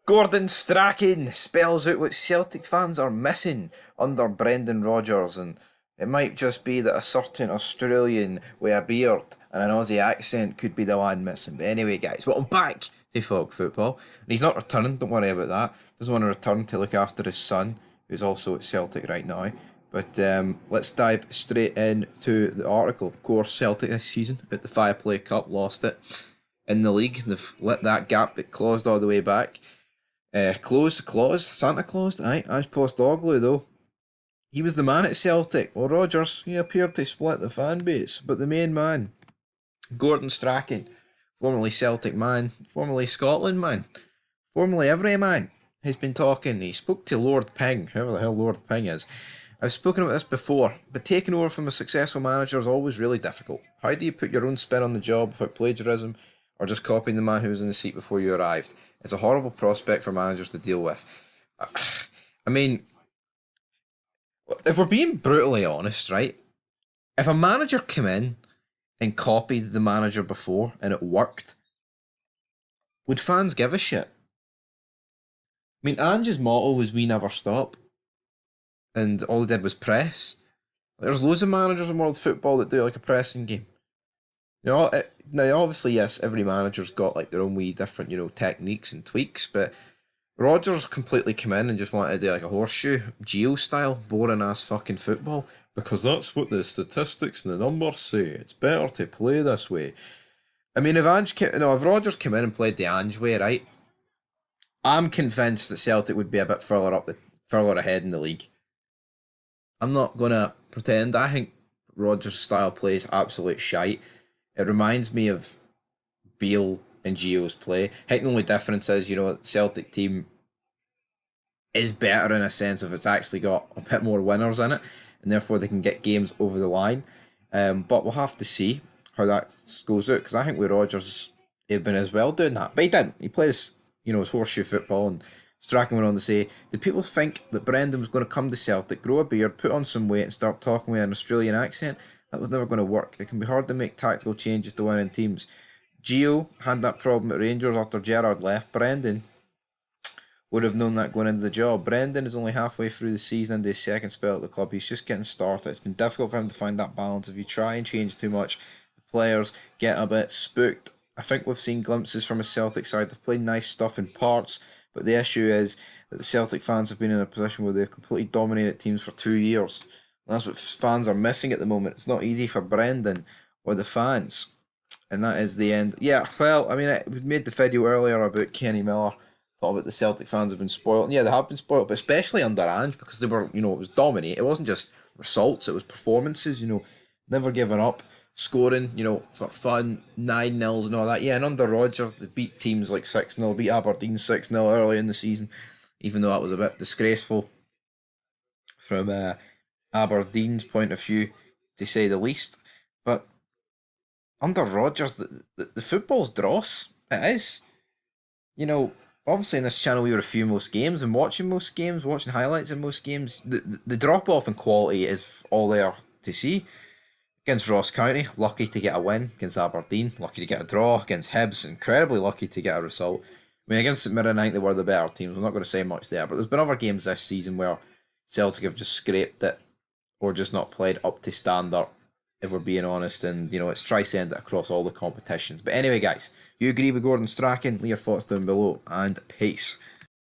Gordon Strachan spells out what Celtic fans are missing under Brendan Rodgers, and it might just be that a certain Australian with a beard and an Aussie accent could be the one missing. But anyway, guys, welcome back to Fog Football. And he's not returning, don't worry about that. He doesn't want to return to look after his son, who's also at Celtic right now. But let's dive straight into the article. Of course, Celtic this season at the Fireplay Cup lost it in the league. They've let that gap get closed all the way back. Closed, Santa Claus, aye, Ange though. He was the man at Celtic. Well, Rodgers, he appeared to split the fan base, but the main man, Gordon Strachan, formerly Celtic man, formerly Scotland man, formerly every man, has been talking. He spoke to Lord Ping, whoever the hell Lord Ping is. I've spoken about this before, but taking over from a successful manager is always really difficult. How do you put your own spin on the job without plagiarism or just copying the man who was in the seat before you arrived? It's a horrible prospect for managers to deal with. I mean, if we're being brutally honest, right? If a manager came in and copied the manager before and it worked, would fans give a shit? I mean, Ange's motto was "We never stop," and all he did was press. There's loads of managers in world football that do like a pressing game. Now obviously yes, every manager's got like their own wee different techniques and tweaks, but Rodgers completely came in and just wanted to do like a horseshoe, Geo style, boring ass fucking football because that's what the statistics and the numbers say. It's better to play this way. I mean, if if Rodgers came in and played the Ange way, right, I'm convinced that Celtic would be a bit further ahead in the league. I'm not gonna pretend. I think Rodgers' style play is absolute shite. It reminds me of Beale and Gio's play. I think the only difference is, the Celtic team is better in a sense of it's actually got a bit more winners in it, and therefore they can get games over the line. But we'll have to see how that goes out, because I think with Rodgers, he'd been as well doing that. But he didn't. He played his horseshoe football, and Strachan went on to say, did people think that Brendan was going to come to Celtic, grow a beard, put on some weight, and start talking with an Australian accent? That was never going to work. It can be hard to make tactical changes to winning teams. Gio had that problem at Rangers after Gerrard left. Brendan would have known that going into the job. Brendan is only halfway through the season into his second spell at the club. He's just getting started. It's been difficult for him to find that balance. If you try and change too much, the players get a bit spooked. I think we've seen glimpses from a Celtic side. They've played nice stuff in parts, but the issue is that the Celtic fans have been in a position where they've completely dominated teams for 2 years. And that's what fans are missing at the moment. It's not easy for Brendan or the fans. And that is the end. Yeah, well, I mean, we made the video earlier about Kenny Miller, thought about the Celtic fans have been spoiled. And yeah, they have been spoiled, but especially under Ange, because they were, it was dominate. It wasn't just results, it was performances, never giving up, scoring, for fun, 9-0s and all that. Yeah, and under Rodgers, they beat teams like 6-0, beat Aberdeen 6-0 early in the season, even though that was a bit disgraceful from Aberdeen's point of view, to say the least. But under Rodgers, the football's dross. It is. Obviously in this channel we review most games and watching most games, watching highlights of most games. The drop off in quality is all there to see. Against Ross County, lucky to get a win. Against Aberdeen, lucky to get a draw. Against Hibs, incredibly lucky to get a result. I mean, against St Mirren, I think they were the better teams. I'm not going to say much there, but there's been other games this season where Celtic have just scraped it or just not played up to standard, if we're being honest, and it's try send it across all the competitions. But anyway, guys, you agree with Gordon Strachan? Leave your thoughts down below, and peace.